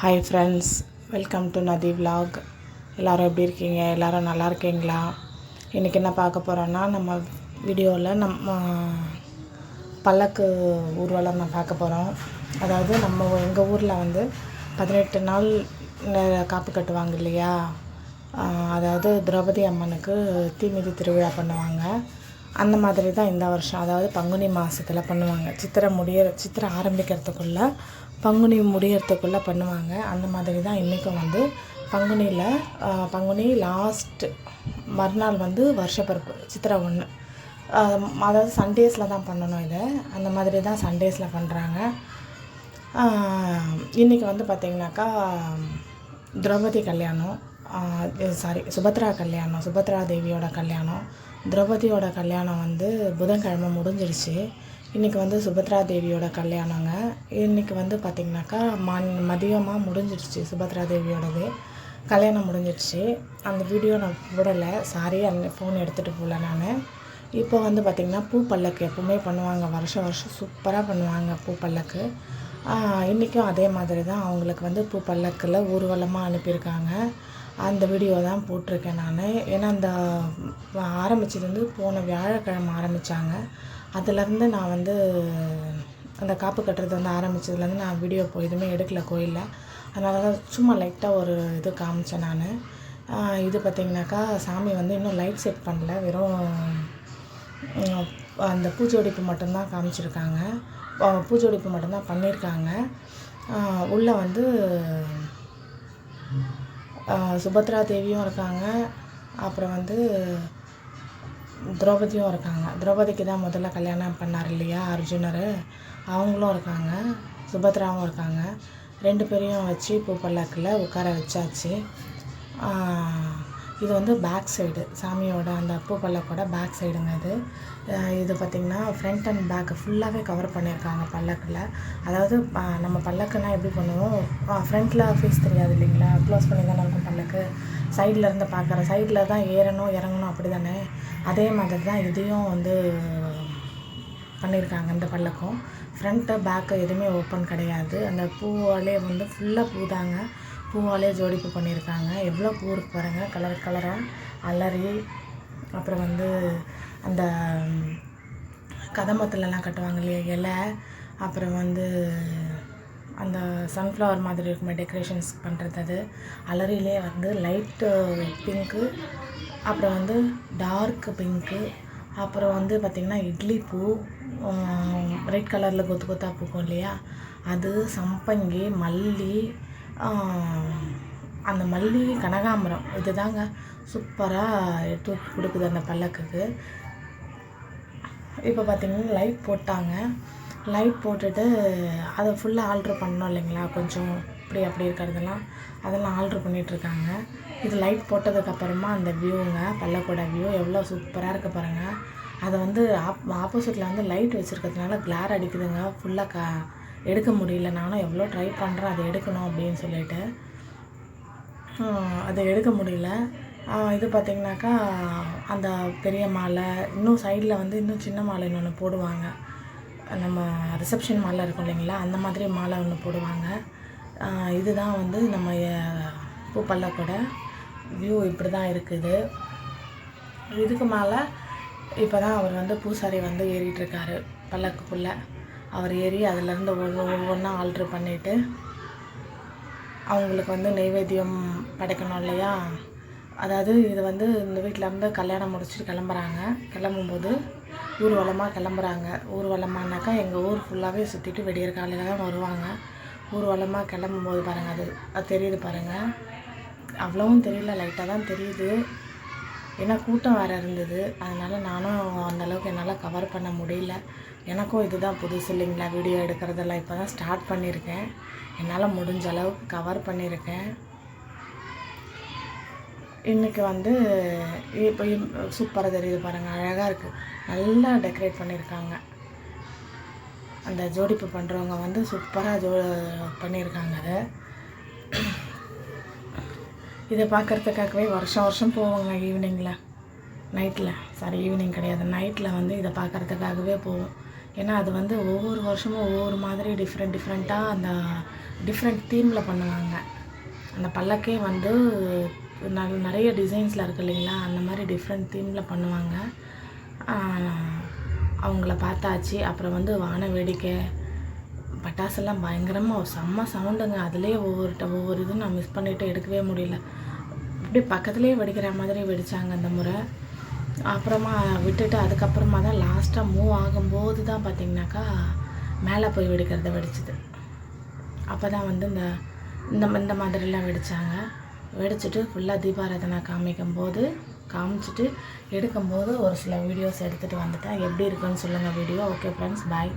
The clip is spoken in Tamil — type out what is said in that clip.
ஹாய் ஃப்ரெண்ட்ஸ், வெல்கம் டு நதி விலாக். எல்லோரும் எப்படி இருக்கீங்க? எல்லோரும் நல்லா இருக்கீங்களா? இன்றைக்கி என்ன பார்க்க போகிறோன்னா, நம்ம வீடியோவில் நம்ம பல்லக்கு ஊர்வலம் நான் பார்க்க போகிறோம். அதாவது எங்கள் ஊரில் வந்து 18 நாள் காப்பு கட்டுவாங்க இல்லையா? அதாவது திரௌபதி அம்மனுக்கு தீமிதி திருவிழா பண்ணுவாங்க. அந்த மாதிரி தான் இந்த வருஷம், அதாவது பங்குனி மாதத்தில் பண்ணுவாங்க. சித்திரை ஆரம்பிக்கிறதுக்குள்ளே பங்குனி முடியறதுக்குள்ளே பண்ணுவாங்க. அந்த மாதிரி தான் இன்றைக்கும் வந்து பங்குனி லாஸ்ட்டு மறுநாள் வந்து வருஷப்பிறப்பு சித்திரை 1, அதாவது சண்டேஸில் தான் பண்ணணும் இதை. அந்த மாதிரி தான் சண்டேஸில் பண்ணுறாங்க. இன்றைக்கி வந்து பார்த்திங்கனாக்கா திரௌபதி கல்யாணம், சுபத்ரா தேவியோட கல்யாணம். திரௌபதியோட கல்யாணம் வந்து புதன்கிழமை முடிஞ்சிடுச்சு. இன்றைக்கி வந்து சுபத்ரா தேவியோட கல்யாணங்க. இன்றைக்கி வந்து பார்த்திங்கனாக்கா மதியமாக முடிஞ்சிடுச்சு. சுபத்ரா தேவியோடது கல்யாணம் முடிஞ்சிடுச்சு. அந்த வீடியோ நான் போடலை, சாரி, அந்த ஃபோன் எடுத்துகிட்டு போகல நான். இப்போ வந்து பார்த்திங்கன்னா பூ பல்லக்கு எப்போவுமே பண்ணுவாங்க, வருஷம் சூப்பராக பண்ணுவாங்க பூ பல்லக்கு. இன்றைக்கும் அதே மாதிரி தான் அவங்களுக்கு வந்து பூ பல்லக்கில் ஊர்வலமாக அனுப்பியிருக்காங்க. அந்த வீடியோ தான் போட்டிருக்கேன் நான். ஏன்னா அந்த ஆரம்பிச்சது வந்து போன வியாழக்கிழமை ஆரம்பித்தாங்க. அதுலேருந்து நான் வந்து அந்த காப்பு கட்டுறது வந்து ஆரம்பித்ததுலேருந்து நான் வீடியோ எதுவுமே எடுக்கலை கோயிலில். அதனால தான் சும்மா லைட்டாக ஒரு இது காமிச்சேன் நான். இது பார்த்திங்கனாக்கா சாமி வந்து இன்னும் லைட் செட் பண்ணல, வெறும் அந்த பூஜோடிப்பு மட்டும்தான் காமிச்சிருக்காங்க. பூஜோடிப்பு மட்டும்தான் பண்ணியிருக்காங்க. உள்ளே வந்து சுபத்ரா தேவியும் இருக்காங்க, அப்புறம் வந்து திரௌபதியும் இருக்காங்க. திரௌபதிக்கு தான் முதல்ல கல்யாணம் பண்ணார் இல்லையா அர்ஜுனர், அவங்களும் இருக்காங்க. சுபத்ராவும் இருக்காங்க. 2 பேரையும் வச்சு பூ பல்லக்கில் உட்கார வச்சாச்சு. இது வந்து பேக் சைடு, சாமியோட அந்த பூ பல்லக்கோட பேக் சைடுங்க இது. இது பார்த்திங்கன்னா ஃப்ரண்ட் அண்ட் பேக் ஃபுல்லாகவே கவர் பண்ணியிருக்காங்க பல்லக்கில். அதாவது நம்ம பல்லக்குன்னா எப்படி பண்ணுவோம், ஃப்ரண்ட்டில் ஃபேஸ் தெரியாது இல்லைங்களா, க்ளோஸ் பண்ணி தானே இருக்கும் பல்லக்கு. சைடில் இருந்து பார்க்குற சைடில் தான் ஏறணும் இறங்கணும், அப்படி தானே. அதே மாதிரி தான் இதையும் வந்து பண்ணியிருக்காங்க. இந்த பல்லக்கும் ஃப்ரண்ட்டு பேக்கு எதுவுமே ஓப்பன் கிடையாது. அந்த பூவாலே வந்து ஃபுல்லாக பூ தாங்க, பூவாலே ஜோடிப்பு பண்ணியிருக்காங்க. எவ்வளோ பூ இருக்கு பாருங்கள், கலராக அலரி. அப்புறம் வந்து அந்த கதம்பத்துலலாம் கட்டுவாங்க இல்லையா இலை. அப்புறம் வந்து அந்த சன்ஃப்ளவர் மாதிரி இருக்குமே டெக்கரேஷன்ஸ் பண்ணுறது, அது அலரியிலே வந்து லைட்டு பிங்க்கு, அப்புறம் வந்து டார்க் பிங்க்கு, அப்புறம் வந்து பார்த்திங்கன்னா இட்லி பூ, ரெட் கலரில் கொத்து கொத்தாக பூக்கும் இல்லையா அது, சம்பங்கி, மல்லி, அந்த மல்லி, கனகாம்பரம், இது தாங்க சூப்பராக எடுத்து கொடுக்குது அந்த பல்லக்குக்கு. இப்போ பார்த்திங்கன்னா லைட் போட்டாங்க. லைட் போட்டுட்டு அதை ஃபுல்லாக ஆல்ட்ரு பண்ணோம் இல்லைங்களா, கொஞ்சம் அப்படி இருக்கிறதெல்லாம் அதெல்லாம் ஆல்ட்ரு பண்ணிகிட்ருக்காங்க. இது லைட் போட்டதுக்கப்புறமா அந்த வியூங்க, பல்லக்கோட வியூ எவ்வளோ சூப்பராக இருக்குது பாருங்கள். அதை வந்து ஆப்போசிட்டில் வந்து லைட் வச்சுருக்கிறதுனால கிளார் அடிக்குதுங்க, ஃபுல்லாக எடுக்க முடியல. நானும் எவ்வளோ ட்ரை பண்ணுறேன் அதை எடுக்கணும் அப்படின்னு சொல்லிட்டு, அதை எடுக்க முடியல. இது பார்த்திங்கனாக்கா அந்த பெரிய மாலை, இன்னும் சைடில் வந்து இன்னும் சின்ன மாலை இன்னொன்று போடுவாங்க. நம்ம ரிசப்ஷன் மாலை இருக்கும் இல்லைங்களா, அந்த மாதிரி மாலை ஒன்று போடுவாங்க. இதுதான் வந்து நம்ம பூ பல்லக்கோட வியூ இப்படி தான் இருக்குது. இதுக்கு மேலே இப்போ தான் அவர் வந்து பூசாரி வந்து ஏறிட்டுருக்காரு பல்லக்குக்குள்ளே. அவர் ஏறி அதிலேருந்து ஒவ்வொன்றா ஆல்ட்ரு பண்ணிவிட்டு அவங்களுக்கு வந்து நெய்வேத்தியம் படைக்கணும் இல்லையா. அதாவது இது வந்து இந்த வீட்டிலேருந்து கல்யாணம் முடிச்சுட்டு கிளம்பும்போது ஊர்வலமாக கிளம்புறாங்க. ஊர்வலமானாக்கா எங்கள் ஊர் ஃபுல்லாகவே சுற்றிட்டு விடியற் காலையில் தான் வருவாங்க. ஊர்வலமாக கிளம்பும்போது பாருங்கள், அது தெரியுது பாருங்கள். அவ்வளவும் தெரியல, லைட்டாக தான் தெரியுது. ஏன்னா கூட்டம் வேறு இருந்தது, அதனால் நானும் அந்தளவுக்கு என்னால் கவர் பண்ண முடியல. எனக்கும் இதுதான் புதுசு இல்லைங்களா, வீடியோ எடுக்கிறதெல்லாம் இப்போ தான் ஸ்டார்ட் பண்ணியிருக்கேன். என்னால் முடிஞ்ச அளவுக்கு கவர் பண்ணியிருக்கேன். இன்றைக்கி வந்து இப்போ சூப்பராக தெரியுது பாருங்கள், அழகாக இருக்குது, நல்லா டெக்கரேட் பண்ணியிருக்காங்க. அந்த ஜோடிப்பு பண்ணுறவங்க வந்து சூப்பராக பண்ணியிருக்காங்க. இதை பார்க்குறதுக்காகவே வருஷம் போவோங்க. ஈவினிங் கிடையாது, நைட்டில் வந்து இதை பார்க்குறதுக்காகவே போவோம். ஏன்னா அது வந்து ஒவ்வொரு வருஷமும் ஒவ்வொரு மாதிரி டிஃப்ரெண்ட்டாக அந்த டிஃப்ரெண்ட் தீமில் பண்ணுவாங்க. அந்த பல்லக்கே வந்து நிறைய டிசைன்ஸில் இருக்குது இல்லைங்களா, அந்த மாதிரி டிஃப்ரெண்ட் தீமில் பண்ணுவாங்க. அவங்கள பார்த்தாச்சு. அப்புறம் வந்து வான வேடிக்கை, பட்டாசெல்லாம் பயங்கரமாக செம்ம சவுண்டுங்க. அதுலேயே ஒவ்வொரு இதுவும் நான் மிஸ் பண்ணிவிட்டு எடுக்கவே முடியல. அப்படியே பக்கத்துலேயே வெடிக்கிற மாதிரி வெடித்தாங்க அந்த முறை. அப்புறமா விட்டுட்டு அதுக்கப்புறமா தான் லாஸ்ட்டாக மூவ் ஆகும்போது தான் பார்த்திங்கனாக்கா மேலே போய் வெடிக்கிறத வெடிச்சுது. அப்போ தான் வந்து இந்த மாதிரிலாம் வெடித்தாங்க. வெடிச்சிட்டு ஃபுல்லாக தீபாராதனை காமிச்சிட்டு எடுக்கும்போது ஒரு சில வீடியோஸ் எடுத்துகிட்டு வந்துட்டேன். எப்படி இருக்குன்னு சொல்லுங்கள் வீடியோ. ஓகே ஃப்ரெண்ட்ஸ், பாய்.